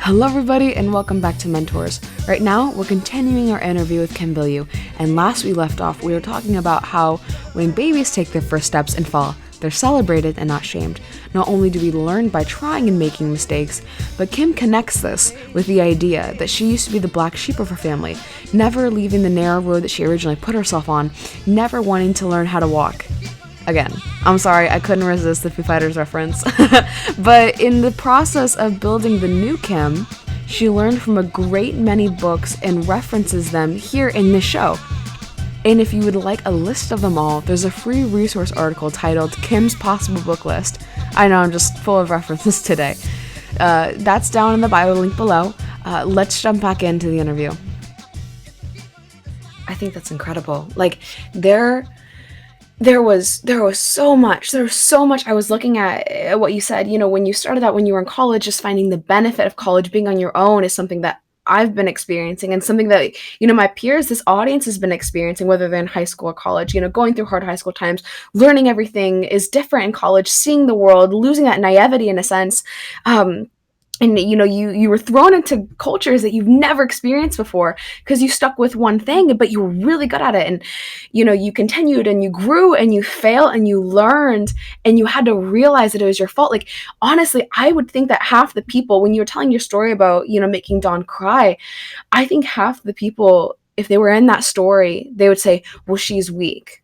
Hello, everybody, and welcome back to MentorZ. Right now, we're continuing our interview with Kim Bilyeu, and last we left off, we were talking about how when babies take their first steps and fall, they're celebrated and not shamed. Not only do we learn by trying and making mistakes, but Kim connects this with the idea that she used to be the black sheep of her family, never leaving the narrow road that she originally put herself on, never wanting to learn how to walk. Again, I'm sorry, I couldn't resist the Foo Fighters reference. But in the process of building the new Kim, she learned from a great many books and references them here in this show. And if you would like a list of them all, there's a free resource article titled Kim's Possible Booklist. I know, I'm just full of references today. That's down in the bio link below. Let's jump back into the interview. I think that's incredible. Like, there was so much. There was so much. I was looking at what you said, when you started out when you were in college, just finding the benefit of college, being on your own is something that I've been experiencing and something that, my peers, this audience has been experiencing, whether they're in high school or college, going through hard high school times, learning everything is different in college, seeing the world, losing that naivety in a sense. And you were thrown into cultures that you've never experienced before because you stuck with one thing, but you were really good at it. And you continued and you grew and you failed and you learned and you had to realize that it was your fault. Like, honestly, I would think that half the people, when you were telling your story about making Dawn cry, I think half the people, if they were in that story, they would say, well, she's weak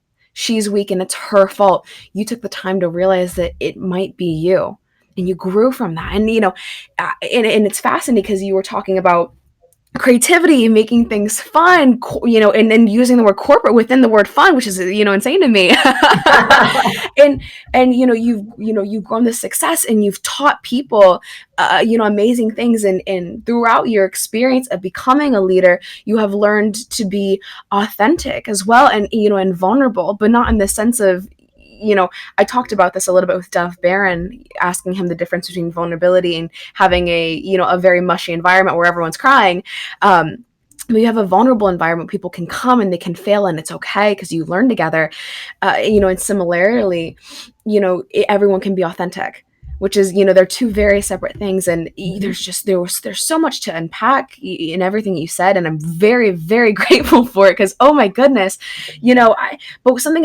and it's her fault. You took the time to realize that it might be you. And you grew from that. And, and it's fascinating because you were talking about creativity, making things fun, and then using the word corporate within the word fun, which is, insane to me. and you've grown this success and you've taught people, amazing things. And throughout your experience of becoming a leader, you have learned to be authentic as well and, and vulnerable, but not in the sense of, I talked about this a little bit with Dov Barron, asking him the difference between vulnerability and having a very mushy environment where everyone's crying. When you have a vulnerable environment, people can come and they can fail and it's okay because you learn together. And similarly, everyone can be authentic, which is, they're two very separate things. And there's so much to unpack in everything you said. And I'm very, very grateful for it because, oh my goodness, but something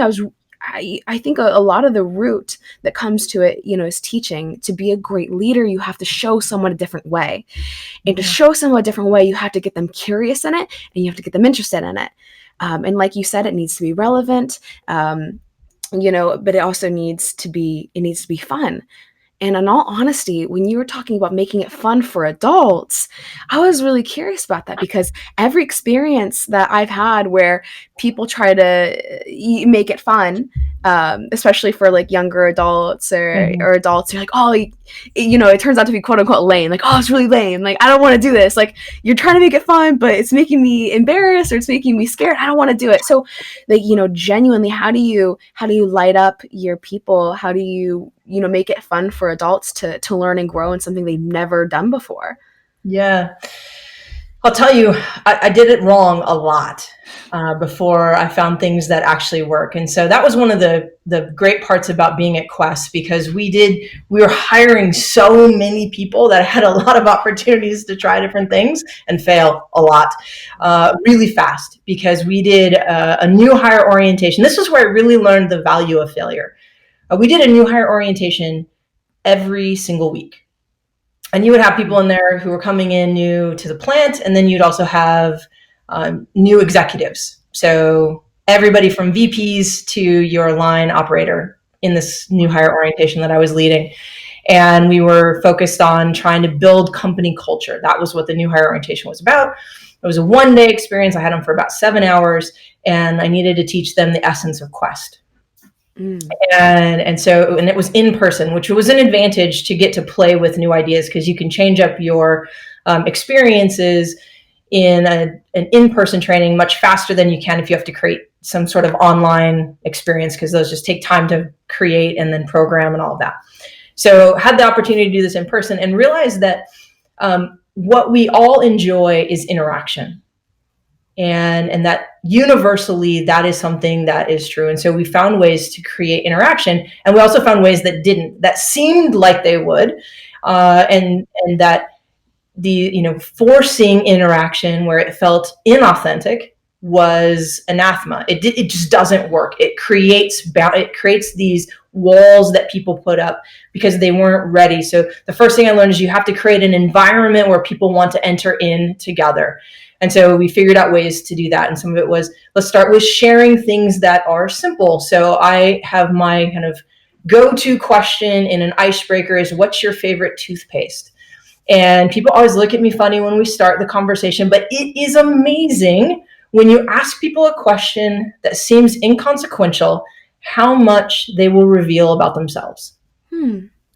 I think a lot of the root that comes to it, is teaching. To be a great leader, you have to show someone a different way. And to show someone a different way, you have to get them curious in it and you have to get them interested in it. And like you said, it needs to be relevant, but it also needs to be fun. And in all honesty, when you were talking about making it fun for adults, I was really curious about that because every experience that I've had where people try to make it fun, especially for like younger adults or adults, you're like, oh, it turns out to be quote unquote lame. Like, oh, it's really lame. Like, I don't want to do this. Like, you're trying to make it fun, but it's making me embarrassed or it's making me scared. I don't want to do it. So, like, genuinely, how do you light up your people? How do you make it fun for adults to learn and grow in something they've never done before? Yeah. I'll tell you, I did it wrong a lot before I found things that actually work. And so that was one of the great parts about being at Quest, because we were hiring so many people that I had a lot of opportunities to try different things and fail a lot really fast, because we did a new hire orientation. This was where I really learned the value of failure. We did a new hire orientation every single week. And you would have people in there who were coming in new to the plant, and then you'd also have new executives. So everybody from VPs to your line operator in this new hire orientation that I was leading. And we were focused on trying to build company culture. That was what the new hire orientation was about. It was a one-day experience. I had them for about 7 hours, and I needed to teach them the essence of Quest. And it was in person, which was an advantage to get to play with new ideas, because you can change up your experiences in an in-person training much faster than you can if you have to create some sort of online experience, because those just take time to create and then program and all of that. So had the opportunity to do this in person and realized that what we all enjoy is interaction. And that universally, that is something that is true. And so we found ways to create interaction, and we also found ways that seemed like they would, and that forcing interaction where it felt inauthentic was anathema. It just doesn't work. It creates these walls that people put up because they weren't ready. So the first thing I learned is you have to create an environment where people want to enter in together. And so we figured out ways to do that. And some of it was, let's start with sharing things that are simple. So I have my kind of go-to question in an icebreaker is, what's your favorite toothpaste? And people always look at me funny when we start the conversation, but it is amazing when you ask people a question that seems inconsequential, how much they will reveal about themselves.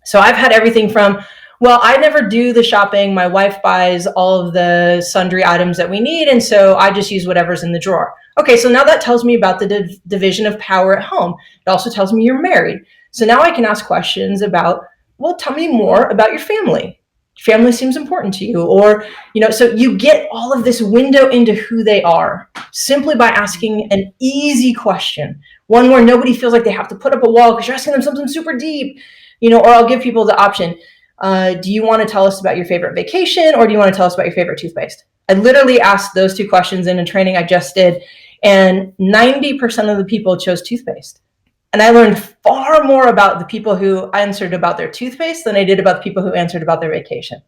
So I've had everything from, well, I never do the shopping. My wife buys all of the sundry items that we need, and so I just use whatever's in the drawer. Okay, so now that tells me about the division of power at home. It also tells me you're married. So now I can ask questions about, well, tell me more about your family. Family seems important to you, or, so you get all of this window into who they are simply by asking an easy question, one where nobody feels like they have to put up a wall because you're asking them something super deep, or I'll give people the option. Do you want to tell us about your favorite vacation, or do you want to tell us about your favorite toothpaste? I literally asked those two questions in a training I just did, and 90% of the people chose toothpaste. And I learned far more about the people who answered about their toothpaste than I did about the people who answered about their vacation.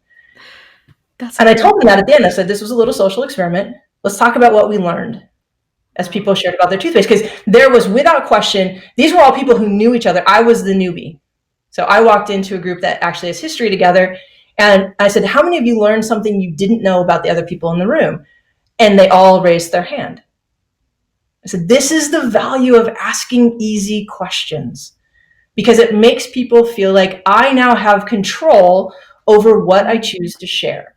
And I told them that at the end. I said, this was a little social experiment. Let's talk about what we learned as people shared about their toothpaste. Because there was, without question, these were all people who knew each other. I was the newbie. So I walked into a group that actually has history together. And I said, how many of you learned something you didn't know about the other people in the room? And they all raised their hand. I said, this is the value of asking easy questions, because it makes people feel like I now have control over what I choose to share.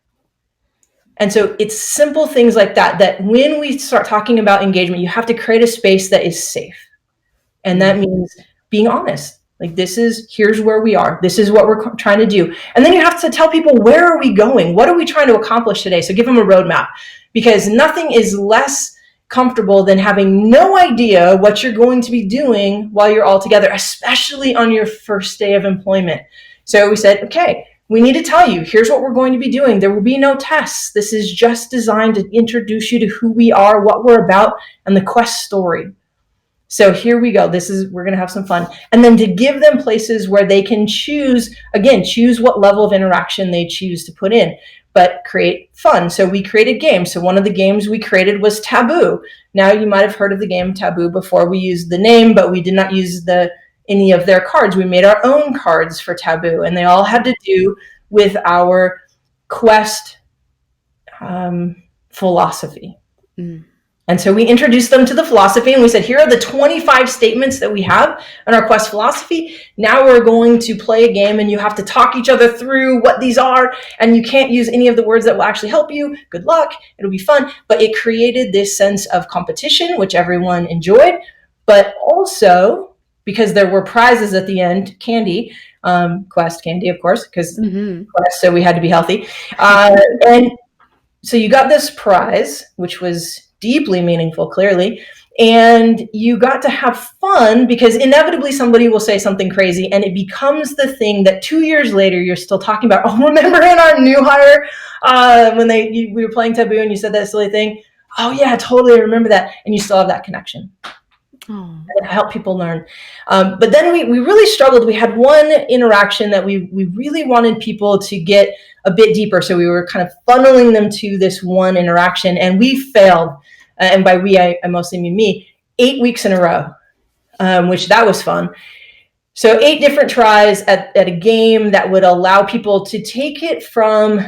And so it's simple things like that when we start talking about engagement, you have to create a space that is safe. And that means being honest. Like, here's where we are. This is what we're trying to do. And then you have to tell people, where are we going? What are we trying to accomplish today? So give them a roadmap, because nothing is less comfortable than having no idea what you're going to be doing while you're all together, especially on your first day of employment. So we said, okay, we need to tell you, here's what we're going to be doing. There will be no tests. This is just designed to introduce you to who we are, what we're about, and the Quest story. So here we go. We're going to have some fun. And then to give them places where they can choose what level of interaction they choose to put in, but create fun. So we created games. So one of the games we created was Taboo. Now, you might have heard of the game Taboo before. We used the name, but we did not use any of their cards. We made our own cards for Taboo, and they all had to do with our Quest philosophy. And so we introduced them to the philosophy, and we said, here are the 25 statements that we have in our Quest philosophy. Now we're going to play a game, and you have to talk each other through what these are, and you can't use any of the words that will actually help you. Good luck. It'll be fun. But it created this sense of competition, which everyone enjoyed, but also, because there were prizes at the end, candy, Quest candy, of course, because Quest, so we had to be healthy. And so you got this prize, which was deeply meaningful, clearly, and you got to have fun, because inevitably somebody will say something crazy, and it becomes the thing that 2 years later you're still talking about. Oh, remember in our new hire when we were playing Taboo and you said that silly thing? Oh yeah, totally, I remember that. And you still have that connection. And it helped people learn. But then we really struggled. We had one interaction that we really wanted people to get a bit deeper. So we were kind of funneling them to this one interaction, and we failed. And by we, I mostly mean me, 8 weeks in a row, which that was fun. So 8 different tries at a game that would allow people to take it from,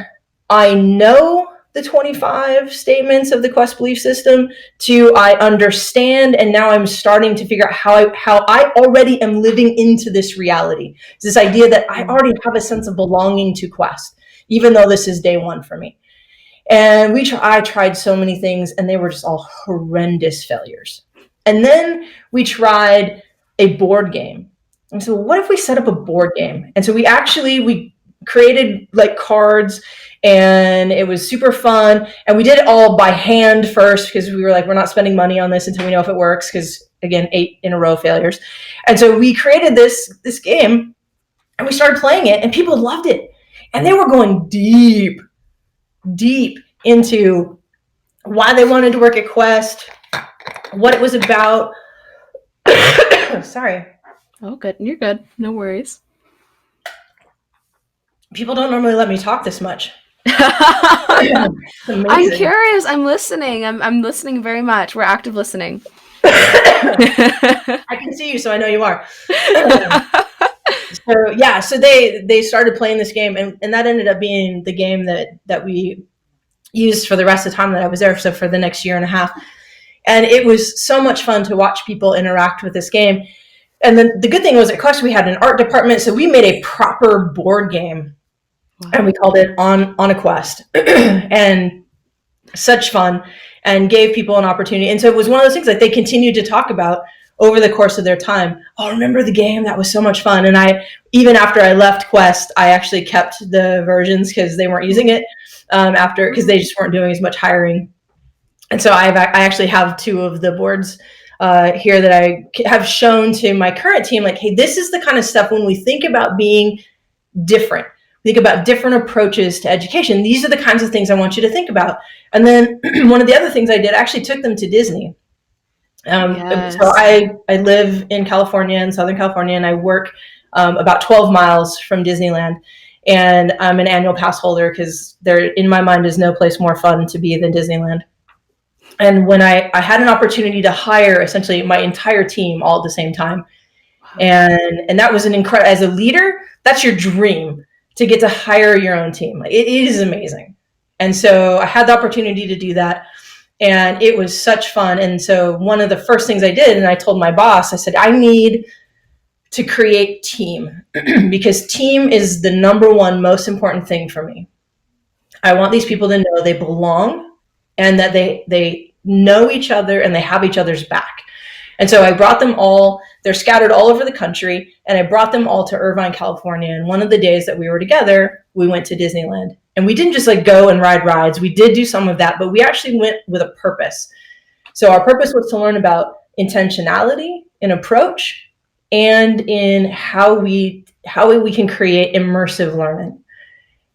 I know the 25 statements of the Quest belief system, to I understand, and now I'm starting to figure out how I already am living into this reality. It's this idea that I already have a sense of belonging to Quest, even though this is day one for me. And I tried so many things, and they were just all horrendous failures. And then we tried a board game. And so what if we set up a board game? And so we created like cards, and it was super fun. And we did it all by hand first, because we were like, we're not spending money on this until we know if it works, because again, 8 in a row failures. And so we created this game, and we started playing it, and people loved it. And they were going deep. deep into why they wanted to work at Quest, what it was about. Sorry. Oh, good. You're good. No worries. People don't normally let me talk this much. I'm curious. I'm listening. I'm listening very much. We're active listening. I can see you, so I know you are. So they started playing this game, and that ended up being the game that we used for the rest of the time that I was there. So for the next year and a half, and it was so much fun to watch people interact with this game. And then the good thing was at Quest we had an art department, so we made a proper board game. Wow. And we called it on a Quest. And such fun, and gave people an opportunity. And so it was one of those things like they continued to talk about over the course of their time. Oh, remember the game? That was so much fun. And even after I left Quest, I actually kept the versions because they weren't using it because they just weren't doing as much hiring. And so I actually have 2 of the boards here that I have shown to my current team, like, hey, this is the kind of stuff when we think about being different, think about different approaches to education. These are the kinds of things I want you to think about. And then one of the other things I did, I actually took them to Disney. Yes. So I live in California, in Southern California, and I work about 12 miles from Disneyland. And I'm an annual pass holder because there, in my mind, is no place more fun to be than Disneyland. And when I had an opportunity to hire essentially my entire team all at the same time, and that was an incredible, as a leader, that's your dream, to get to hire your own team. It is amazing. And so I had the opportunity to do that, and it was such fun. And so one of the first things I did, and I told my boss, I said, I need to create team because team is the number one most important thing for me. I want these people to know they belong and that they know each other and they have each other's back. And so I brought them all, they're scattered all over the country, and I brought them all to Irvine, California. And one of the days that we were together, we went to Disneyland. And we didn't just like go and ride rides. We did do some of that, but we actually went with a purpose. So our purpose was to learn about intentionality in approach and in how we can create immersive learning.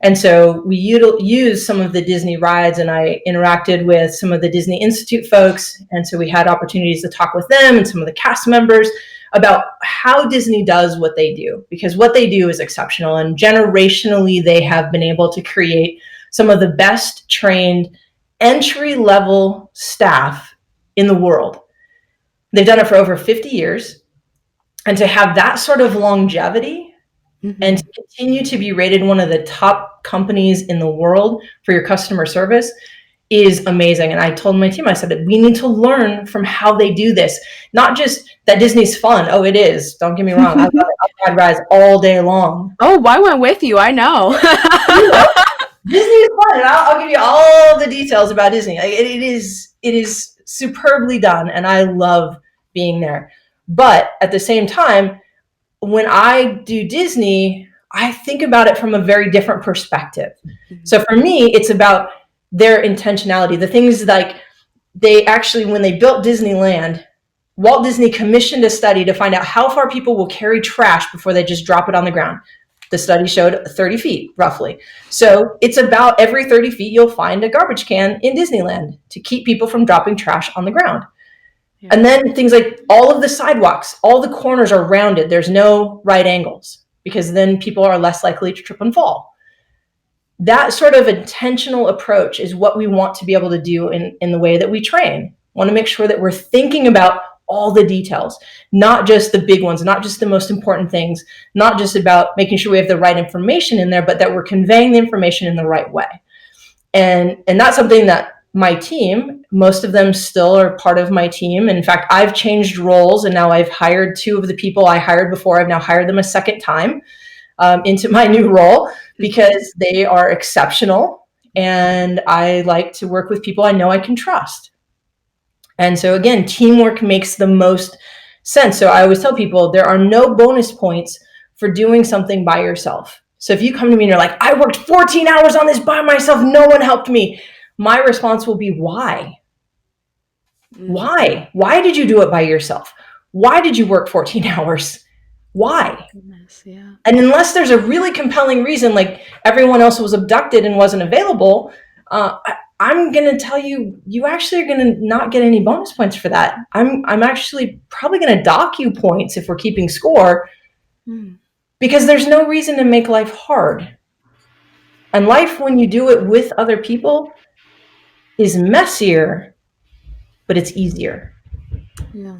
And so we used some of the Disney rides, and I interacted with some of the Disney Institute folks. And so we had opportunities to talk with them and some of the cast members about how Disney does what they do, because what they do is exceptional. And generationally, they have been able to create some of the best trained entry-level staff in the world. They've done it for over 50 years. And to have that sort of longevity, mm-hmm. and to continue to be rated one of the top companies in the world for your customer service is amazing. And I told my team, I said, we need to learn from how they do this. Not just that Disney's fun. Oh, it is. Don't get me wrong. I've had rides all day long. Oh, I went with you. I know. Disney is fun. And I'll give you all the details about Disney. It is superbly done. And I love being there. But at the same time, when I do Disney, I think about it from a very different perspective. Mm-hmm. So for me, it's about their intentionality. The things like they actually, when they built Disneyland, Walt Disney commissioned a study to find out how far people will carry trash before they just drop it on the ground. The study showed 30 feet, roughly. So it's about every 30 feet, you'll find a garbage can in Disneyland to keep people from dropping trash on the ground. Yeah. And then things like all of the sidewalks, all the corners are rounded. There's no right angles because then people are less likely to trip and fall. That sort of intentional approach is what we want to be able to do in the way that we train. We want to make sure that we're thinking about all the details, not just the big ones, not just the most important things, not just about making sure we have the right information in there, but that we're conveying the information in the right way. And that's something that my team, most of them still are part of my team. In fact, I've changed roles, and now I've hired 2 of the people I hired before. I've now hired them a second time into my new role because they are exceptional, and I like to work with people I know I can trust. And so again, teamwork makes the most sense. So I always tell people there are no bonus points for doing something by yourself. So if you come to me and you're like, I worked 14 hours on this by myself, no one helped me. My response will be, why? Why? Why did you do it by yourself? Why did you work 14 hours? Why? Goodness, yeah. And unless there's a really compelling reason, like everyone else was abducted and wasn't available, I'm going to tell you, you actually are going to not get any bonus points for that. I'm actually probably going to dock you points if we're keeping score, because there's no reason to make life hard. And life, when you do it with other people, is messier, but it's easier. Yeah.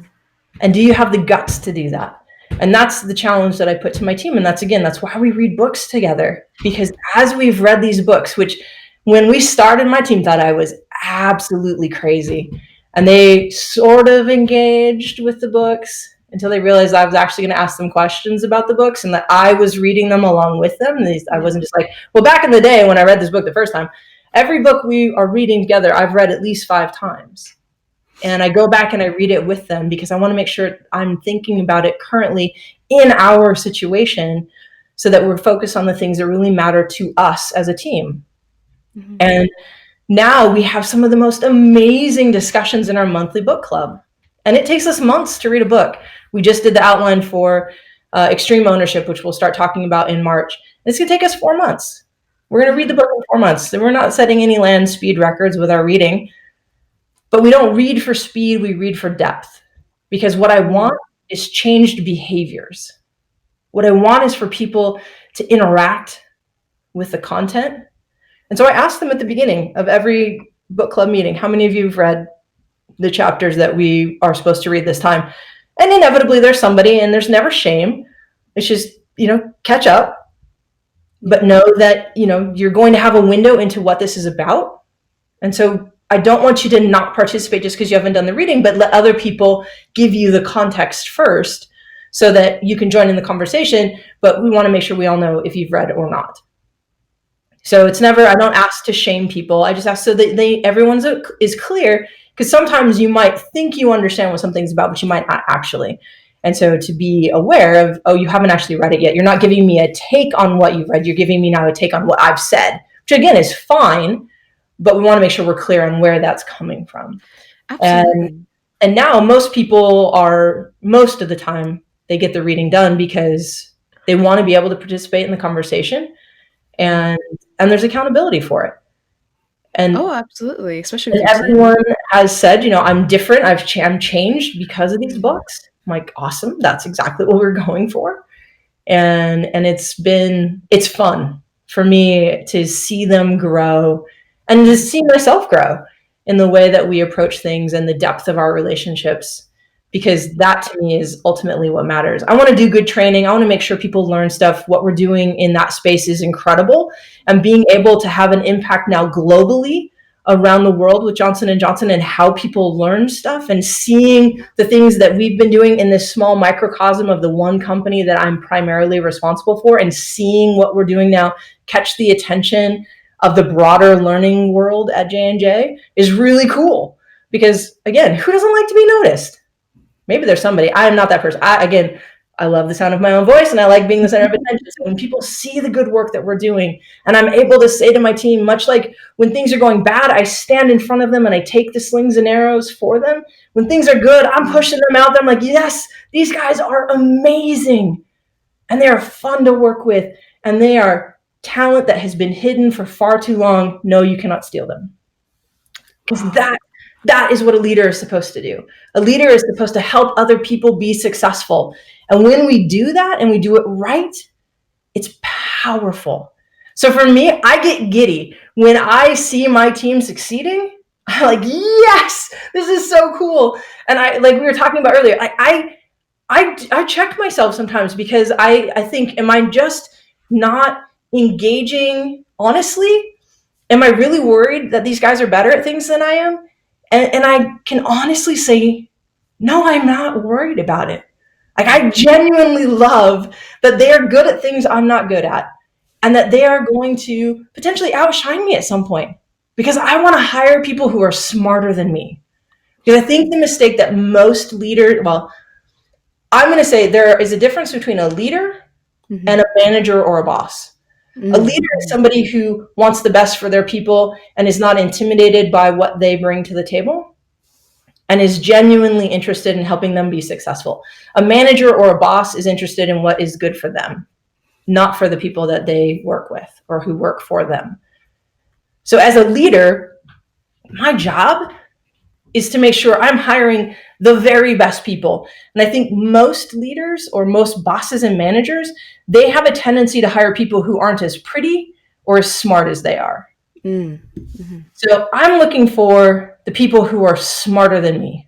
And do you have the guts to do that? And that's the challenge that I put to my team. And that's why we read books together. Because as we've read these books, which when we started, my team thought I was absolutely crazy. And they sort of engaged with the books until they realized I was actually going to ask them questions about the books and that I was reading them along with them. I wasn't just like, well, back in the day when I read this book the first time, every book we are reading together, I've read at least 5 times. And I go back and I read it with them because I want to make sure I'm thinking about it currently in our situation so that we're focused on the things that really matter to us as a team. Mm-hmm. And now we have some of the most amazing discussions in our monthly book club. And it takes us months to read a book. We just did the outline for Extreme Ownership, which we'll start talking about in March. And it's going to take us 4 months. We're going to read the book in 4 months. And we're not setting any land speed records with our reading. But we don't read for speed, we read for depth. Because what I want is changed behaviors. What I want is for people to interact with the content. And so I asked them at the beginning of every book club meeting, how many of you have read the chapters that we are supposed to read this time? And inevitably there's somebody, and there's never shame. It's just, catch up. But know that, you're going to have a window into what this is about. And so I don't want you to not participate just because you haven't done the reading, but let other people give you the context first so that you can join in the conversation. But we want to make sure we all know if you've read or not. So it's never, I don't ask to shame people. I just ask so that everyone is clear, because sometimes you might think you understand what something's about, but you might not actually. And so to be aware of, oh, you haven't actually read it yet. You're not giving me a take on what you've read. You're giving me now a take on what I've said, which again is fine. But we want to make sure we're clear on where that's coming from. Absolutely. And now most of the time, they get the reading done because they want to be able to participate in the conversation, and there's accountability for it. And absolutely, especially and everyone has said, I'm different. I'm changed because of these books. I'm like, awesome. That's exactly what we're going for. And it's fun for me to see them grow. And to see myself grow in the way that we approach things and the depth of our relationships, because that to me is ultimately what matters. I want to do good training. I want to make sure people learn stuff. What we're doing in that space is incredible. And being able to have an impact now globally around the world with Johnson & Johnson and how people learn stuff, and seeing the things that we've been doing in this small microcosm of the one company that I'm primarily responsible for, and seeing what we're doing now catch the attention of the broader learning world at J&J is really cool. Because again, who doesn't like to be noticed? Maybe there's somebody. I am not that person. I love the sound of my own voice, and I like being the center of attention. So when people see the good work that we're doing, and I'm able to say to my team, much like when things are going bad, I stand in front of them and I take the slings and arrows for them. When things are good, I'm pushing them out there. I'm like, yes, these guys are amazing. And they are fun to work with. And they are talent that has been hidden for far too long. No, you cannot steal them. Because that is what a leader is supposed to do. A leader is supposed to help other people be successful. And when we do that and we do it right, it's powerful. So for me, I get giddy when I see my team succeeding. I'm like, yes, this is so cool. And like we were talking about earlier, I check myself sometimes, because I think, am I just not engaging honestly? Am I really worried that these guys are better at things than I am? And I can honestly say, no, I'm not worried about it. Like, I genuinely love that they are good at things I'm not good at, and that they are going to potentially outshine me at some point, because I want to hire people who are smarter than me. Because I think the mistake that most leaders, I'm going to say there is a difference between a leader and a manager or a boss. A leader is somebody who wants the best for their people and is not intimidated by what they bring to the table, and is genuinely interested in helping them be successful. A manager or a boss is interested in what is good for them, not for the people that they work with or who work for them. So as a leader, my job is to make sure I'm hiring the very best people. And I think most leaders or most bosses and managers, they have a tendency to hire people who aren't as pretty or as smart as they are. Mm-hmm. So I'm looking for the people who are smarter than me,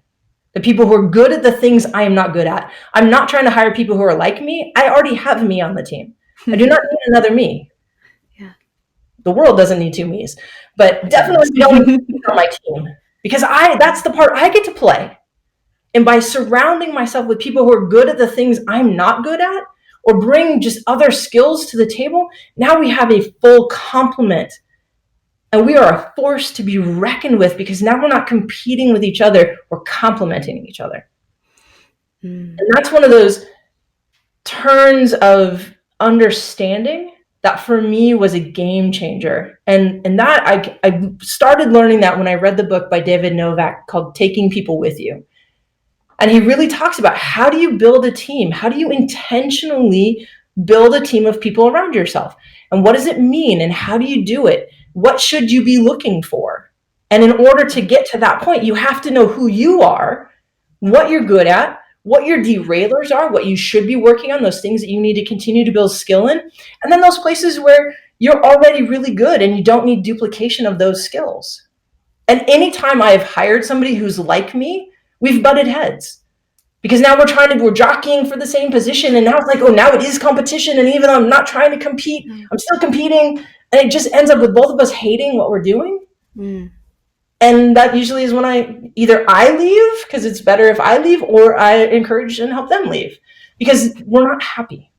the people who are good at the things I am not good at. I'm not trying to hire people who are like me. I already have me on the team. I do not need another me. Yeah. The world doesn't need two me's, but definitely we don't need me on my team, because that's the part I get to play. And by surrounding myself with people who are good at the things I'm not good at, or bring just other skills to the table, now we have a full complement. And we are a force to be reckoned with, because now we're not competing with each other, we're complementing each other. And that's one of those turns of understanding that for me was a game changer. And that I started learning that when I read the book by David Novak called Taking People With You. And he really talks about, how do you build a team? How do you intentionally build a team of people around yourself? And what does it mean? And how do you do it? What should you be looking for? And in order to get to that point, you have to know who you are, what you're good at, what your derailers are, what you should be working on, those things that you need to continue to build skill in, and then those places where you're already really good and you don't need duplication of those skills. And anytime I've hired somebody who's like me, we've butted heads, because now we're jockeying for the same position. And now it's like, oh, now it is competition. And even though I'm not trying to compete, I'm still competing. And it just ends up with both of us hating what we're doing. And that usually is when either I leave, because it's better if I leave, or I encourage and help them leave, because we're not happy.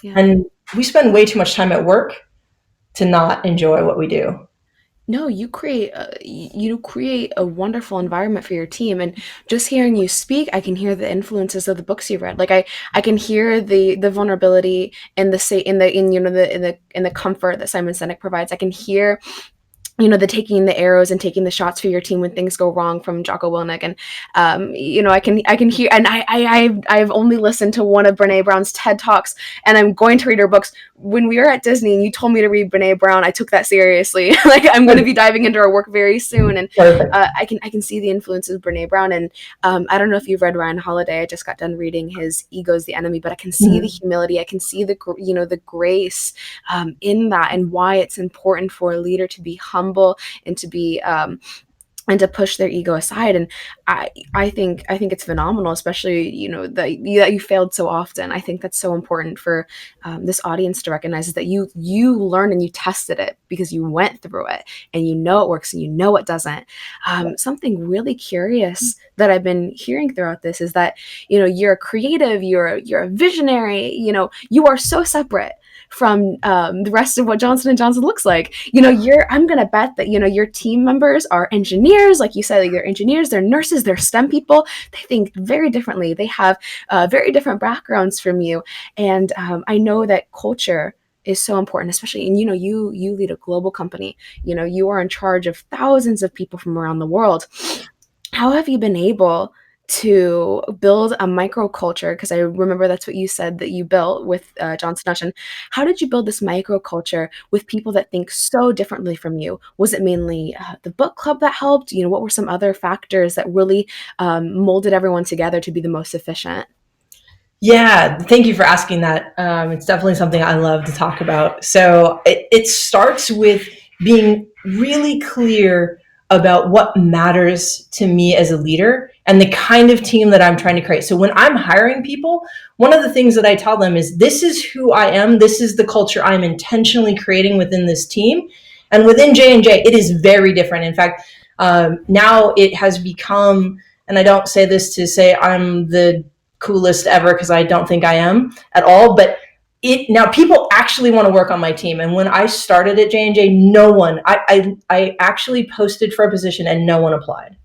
Yeah. And we spend way too much time at work to not enjoy what we do. No, you create a wonderful environment for your team, and just hearing you speak, I can hear the influences of the books you read. Like I can hear the vulnerability and the comfort that Simon Sinek provides. I can hear the taking the arrows and taking the shots for your team when things go wrong from Jocko Willink. And, I can hear, and I've only listened to one of Brene Brown's TED Talks, and I'm going to read her books. When we were at Disney and you told me to read Brene Brown, I took that seriously. Like, I'm going to be diving into her work very soon. And I can see the influences of Brene Brown. And I don't know if you've read Ryan Holiday. I just got done reading his Ego's the Enemy, but I can see the humility. I can see the grace in that, and why it's important for a leader to be humble and to be and to push their ego aside. And I think it's phenomenal, especially that you failed so often. I think that's so important for this audience to recognize, is that you learned and you tested it, because you went through it and it works and it doesn't. Something really curious that I've been hearing throughout this is that you're a creative, you're a visionary, you are so separate from the rest of what Johnson & Johnson looks like. I'm going to bet that, your team members are engineers, like you said, like they're engineers, they're nurses, they're STEM people. They think very differently. They have very different backgrounds from you. And I know that culture is so important, especially, and you lead a global company. You are in charge of thousands of people from around the world. How have you been able to build a microculture? Because I remember that's what you said that you built with Johnson & Johnson. How did you build this microculture with people that think so differently from you? Was it mainly the book club that helped? What were some other factors that really molded everyone together to be the most efficient? Yeah, thank you for asking that. It's definitely something I love to talk about. So it starts with being really clear about what matters to me as a leader and the kind of team that I'm trying to create. So when I'm hiring people, one of the things that I tell them is, this is who I am. This is the culture I'm intentionally creating within this team. And within J&J, it is very different. In fact, now it has become, and I don't say this to say I'm the coolest ever, because I don't think I am at all, but now people actually want to work on my team. And when I started at J&J, no one, I actually posted for a position and no one applied.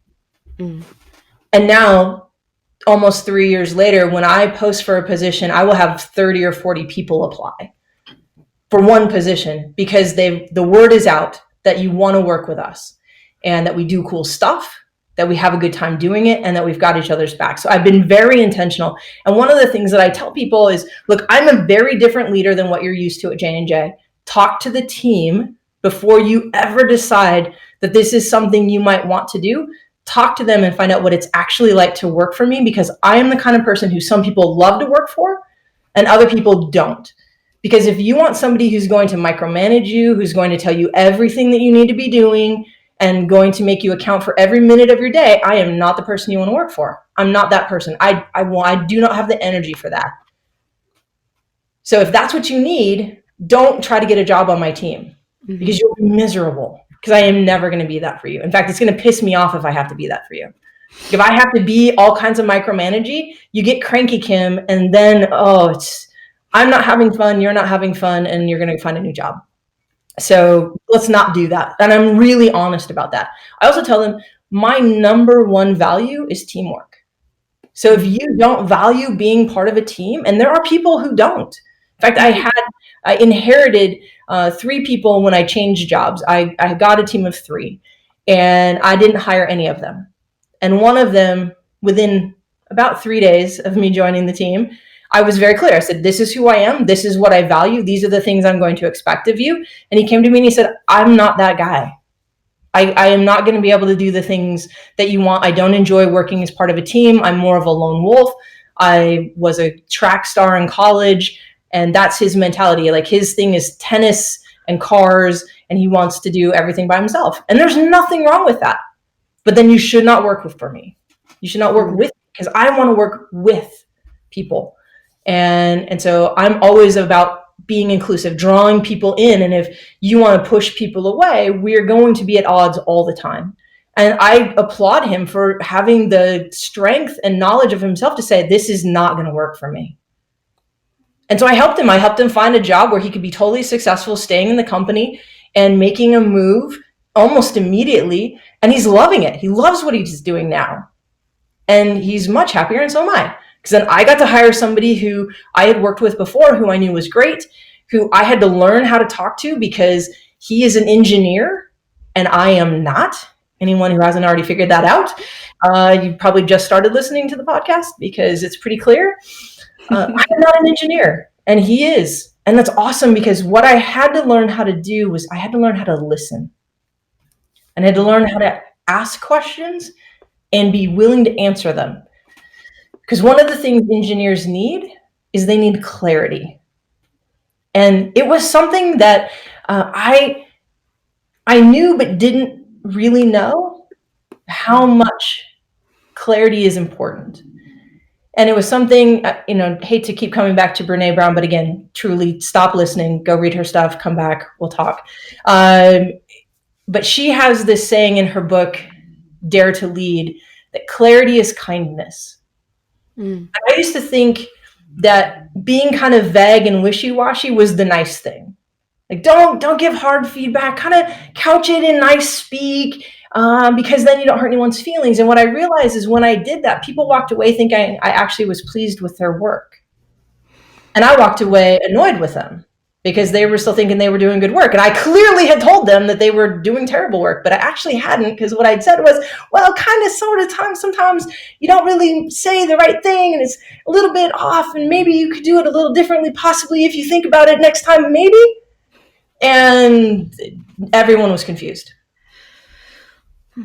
And now, almost 3 years later, when I post for a position, I will have 30 or 40 people apply for one position, because the word is out that you want to work with us and that we do cool stuff, that we have a good time doing it, and that we've got each other's back. So I've been very intentional. And one of the things that I tell people is, look, I'm a very different leader than what you're used to at J&J. Talk to the team before you ever decide that this is something you might want to do. Talk to them and find out what it's actually like to work for me, because I am the kind of person who some people love to work for and other people don't. Because if you want somebody who's going to micromanage you, who's going to tell you everything that you need to be doing and going to make you account for every minute of your day, I am not the person you want to work for. I'm not that person. I do not have the energy for that. So if that's what you need, don't try to get a job on my team, because you'll be miserable, because I am never going to be that for you. In fact, it's going to piss me off if I have to be that for you. If I have to be all kinds of micromanaging, you get cranky, Kim, and then, I'm not having fun, you're not having fun, and you're going to find a new job. So let's not do that. And I'm really honest about that. I also tell them my number one value is teamwork. So if you don't value being part of a team, and there are people who don't. In fact, I inherited 3 people when I changed jobs. I got a team of 3, and I didn't hire any of them. And one of them, within about 3 days of me joining the team, I was very clear. I said, this is who I am. This is what I value. These are the things I'm going to expect of you. And he came to me and he said, I'm not that guy. I am not going to be able to do the things that you want. I don't enjoy working as part of a team. I'm more of a lone wolf. I was a track star in college, and that's his mentality. Like, his thing is tennis and cars, and he wants to do everything by himself. And there's nothing wrong with that. But then you should not work for me. You should not work with me, because I want to work with people. And so I'm always about being inclusive, drawing people in. And if you want to push people away, we're going to be at odds all the time. And I applaud him for having the strength and knowledge of himself to say, this is not going to work for me. And so I helped him find a job where he could be totally successful, staying in the company and making a move almost immediately. And he's loving it. He loves what he's doing now. And he's much happier, and so am I. Because then I got to hire somebody who I had worked with before, who I knew was great, who I had to learn how to talk to, because he is an engineer and I am not. Anyone who hasn't already figured that out, you probably just started listening to the podcast, because it's pretty clear. I'm not an engineer, and he is. And that's awesome, because what I had to learn how to do was I had to learn how to listen. And I had to learn how to ask questions and be willing to answer them. Because one of the things engineers need is they need clarity. And it was something that I knew but didn't really know how much clarity is important. And it was something, hate to keep coming back to Brene Brown, but again, truly stop listening, go read her stuff, come back, we'll talk. But she has this saying in her book, Dare to Lead, that clarity is kindness. I used to think that being kind of vague and wishy-washy was the nice thing. Like, don't give hard feedback, kind of couch it in nice speak, because then you don't hurt anyone's feelings. And what I realized is when I did that, people walked away thinking I actually was pleased with their work. And I walked away annoyed with them, because they were still thinking they were doing good work. And I clearly had told them that they were doing terrible work, but I actually hadn't, because what I'd said was, well, kind of, sort of, sometimes you don't really say the right thing, and it's a little bit off, and maybe you could do it a little differently, possibly, if you think about it next time, maybe. And everyone was confused.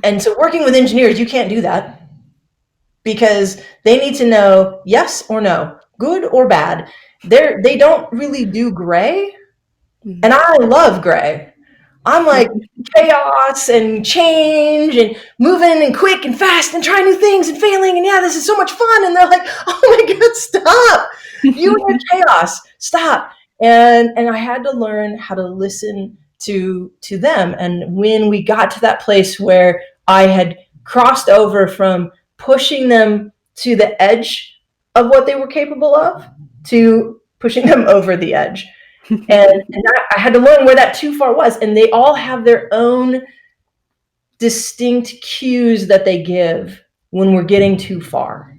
And so working with engineers, you can't do that, because they need to know yes or no, good or bad. They don't really do gray. And I love gray. I'm like chaos and change and moving and quick and fast and trying new things and failing. And yeah, this is so much fun. And they're like, oh my God, stop. You are chaos. Stop. And I had to learn how to listen to them. And when we got to that place where I had crossed over from pushing them to the edge of what they were capable of to pushing them over the edge. And I had to learn where that too far was. And they all have their own distinct cues that they give when we're getting too far.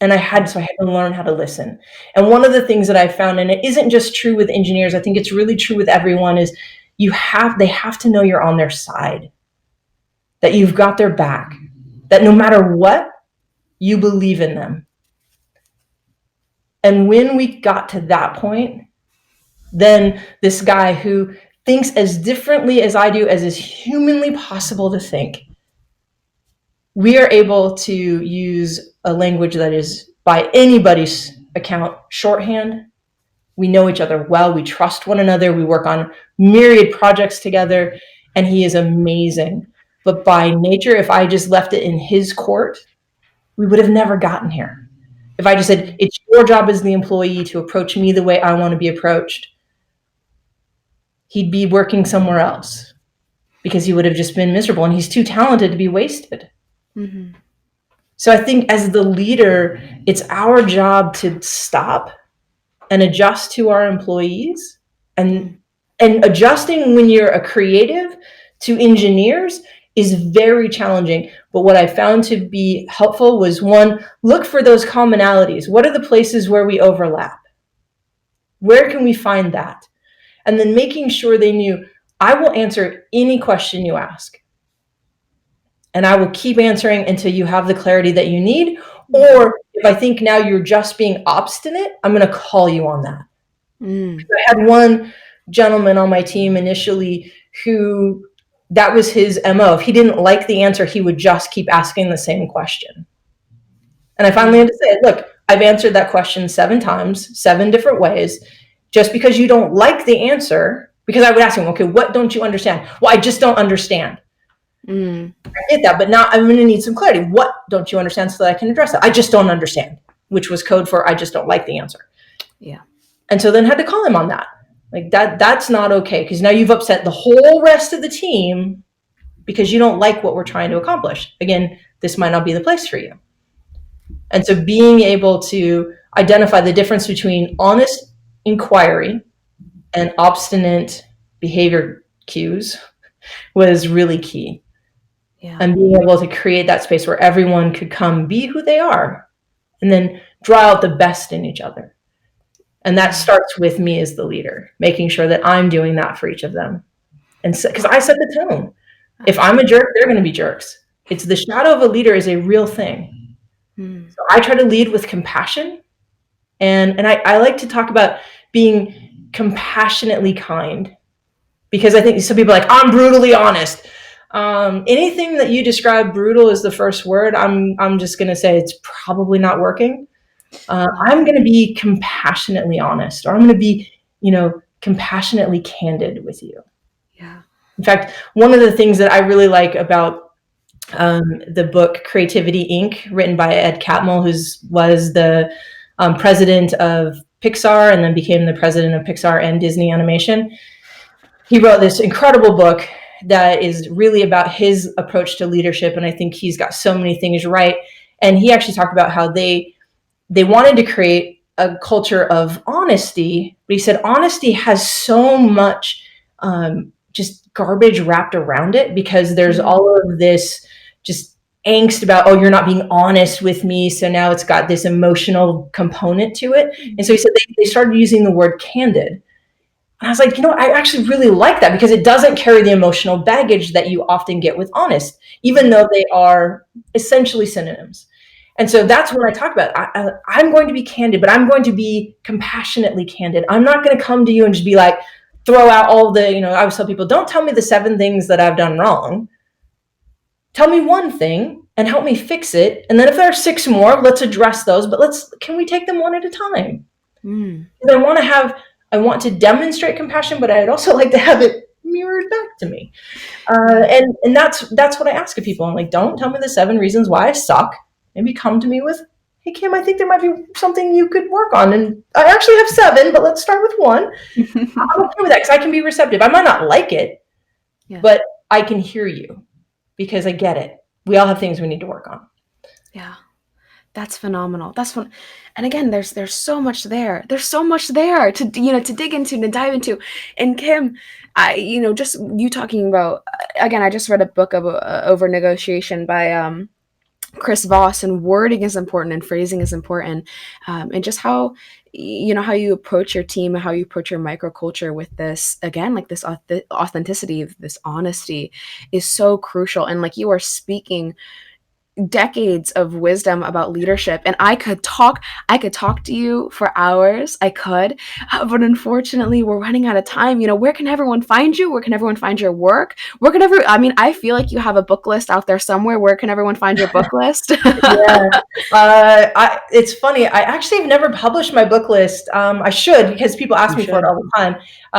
And I had to learn how to listen. And one of the things that I found, and it isn't just true with engineers, I think it's really true with everyone, is they have to know you're on their side, that you've got their back, that no matter what, you believe in them. And when we got to that point, then this guy who thinks as differently as I do, as is humanly possible to think, we are able to use a language that is, by anybody's account, shorthand. We know each other well. We trust one another. We work on myriad projects together, and he is amazing. But by nature, if I just left it in his court, we would have never gotten here. If I just said, it's your job as the employee to approach me the way I want to be approached, he'd be working somewhere else because he would have just been miserable, and he's too talented to be wasted. Mm-hmm. So I think as the leader, it's our job to stop and adjust to our employees, and adjusting when you're a creative to engineers is very challenging. But what I found to be helpful was, one, look for those commonalities. What are the places where we overlap? Where can we find that? And then making sure they knew, I will answer any question you ask. And I will keep answering until you have the clarity that you need. Or if I think now you're just being obstinate, I'm going to call you on that. I had one gentleman on my team initially who, that was his MO. If he didn't like the answer, he would just keep asking the same question. And I finally had to say, look, I've answered that question 7 times, 7 different ways. Just because you don't like the answer, because I would ask him, okay, what don't you understand? Well, I just don't understand. I get that, but now I'm going to need some clarity. What don't you understand so that I can address it? I just don't understand, which was code for I just don't like the answer. Yeah. And so then had to call him on that. Like that's not okay, because now you've upset the whole rest of the team because you don't like what we're trying to accomplish. Again, this might not be the place for you. And so being able to identify the difference between honest inquiry and obstinate behavior cues was really key. Yeah. And being able to create that space where everyone could come be who they are and then draw out the best in each other. And that starts with me as the leader, making sure that I'm doing that for each of them. And so, because I set the tone. If I'm a jerk, they're going to be jerks. It's the shadow of a leader is a real thing. So I try to lead with compassion. And I like to talk about being compassionately kind, because I think some people are like, I'm brutally honest. Anything that you describe brutal as the first word, I'm just going to say it's probably not working. I'm going to be compassionately honest, or I'm going to be, compassionately candid with you. Yeah. In fact, one of the things that I really like about the book Creativity Inc., written by Ed Catmull, who was the president of Pixar and then became the president of Pixar and Disney Animation. He wrote this incredible book that is really about his approach to leadership, and I think he's got so many things right. And he actually talked about how they wanted to create a culture of honesty, but he said honesty has so much just garbage wrapped around it, because there's all of this just angst about, oh, you're not being honest with me. So now it's got this emotional component to it. And so he said they started using the word candid. And I was like, I actually really like that, because it doesn't carry the emotional baggage that you often get with honest, even though they are essentially synonyms. And so that's what I talk about. I'm going to be candid, but I'm going to be compassionately candid. I'm not going to come to you and just be like, throw out all the, I always tell people, don't tell me the 7 things that I've done wrong. Tell me one thing and help me fix it. And then if there are 6 more, let's address those, but can we take them one at a time? I want to demonstrate compassion, but I'd also like to have it mirrored back to me. And that's what I ask of people. I'm like, don't tell me the 7 reasons why I suck. Maybe come to me with, hey, Kim, I think there might be something you could work on. And I actually have 7, but let's start with 1. I'm okay with that, because I can be receptive. I might not like it, but I can hear you because I get it. We all have things we need to work on. Yeah. That's phenomenal. That's fun. And again, there's so much there. There's so much there to dig into, to dive into. And Kim, just you talking about, again, I just read a book of over negotiation by Chris Voss, and wording is important and phrasing is important, and just how how you approach your team and how you approach your microculture with this, again, like this authenticity, this honesty is so crucial. And like you are speaking decades of wisdom about leadership, and I could talk to you for hours. I could, but unfortunately we're running out of time. Where can everyone find you? Where can everyone find your work? I feel like you have a book list out there somewhere. Where can everyone find your book list? Yeah. It's funny. I actually have never published my book list. I should, because people ask You me for it should. all the time.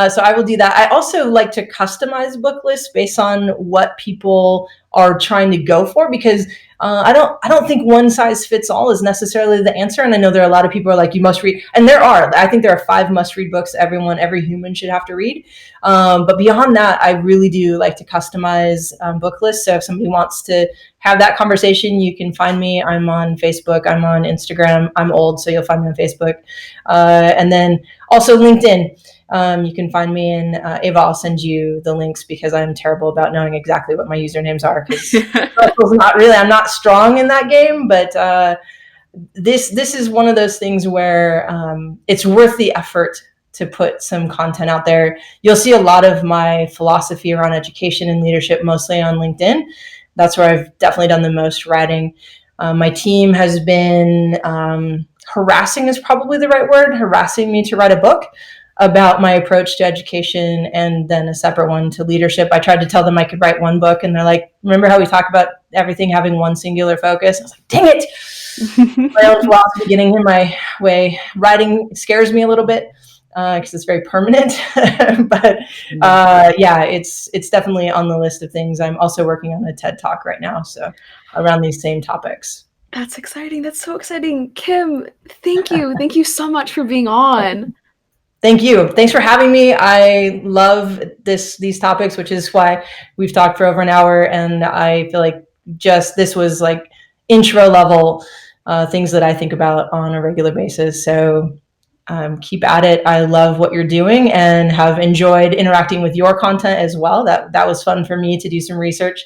So I will do that. I also like to customize book lists based on what people are trying to go for, because I don't think one size fits all is necessarily the answer. And I know there are a lot of people who are like, you must read, and I think there are 5 must read books every human should have to read. But beyond that, I really do like to customize book lists. So if somebody wants to have that conversation, you can find me. I'm on Facebook. I'm on Instagram. I'm old, so you'll find me on Facebook. And then also LinkedIn. You can find me in Ava. I'll send you the links, because I'm terrible about knowing exactly what my usernames are, because I'm not strong in that game. But this is one of those things where it's worth the effort to put some content out there. You'll see a lot of my philosophy around education and leadership mostly on LinkedIn. That's where I've definitely done the most writing. My team has been harassing is probably the right word, harassing me to write a book about my approach to education, and then a separate one to leadership. I tried to tell them I could write one book, and they're like, remember how we talk about everything having one singular focus? I was like, dang it. My own philosophy getting in my way. Writing scares me a little bit, because it's very permanent. But yeah, it's definitely on the list of things. I'm also working on a TED Talk right now, so around these same topics. That's exciting. That's so exciting. Kim, thank you. Thank you so much for being on. Thank you. Thanks for having me. I love these topics, which is why we've talked for over an hour. And I feel like this was like intro level things that I think about on a regular basis. So keep at it. I love what you're doing and have enjoyed interacting with your content as well. That was fun for me to do some research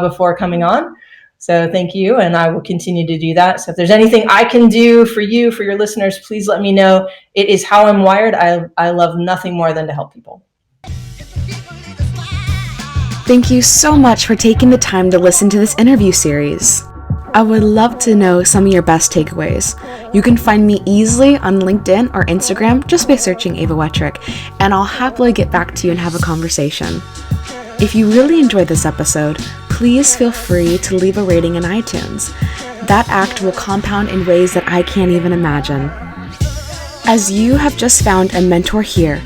before coming on. So thank you, and I will continue to do that. So if there's anything I can do for you, for your listeners, please let me know. It is how I'm wired. I love nothing more than to help people. Thank you so much for taking the time to listen to this interview series. I would love to know some of your best takeaways. You can find me easily on LinkedIn or Instagram just by searching Ava Wettrick, and I'll happily get back to you and have a conversation. If you really enjoyed this episode, please feel free to leave a rating in iTunes. That act will compound in ways that I can't even imagine. As you have just found a mentor here,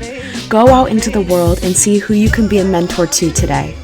go out into the world and see who you can be a mentor to today.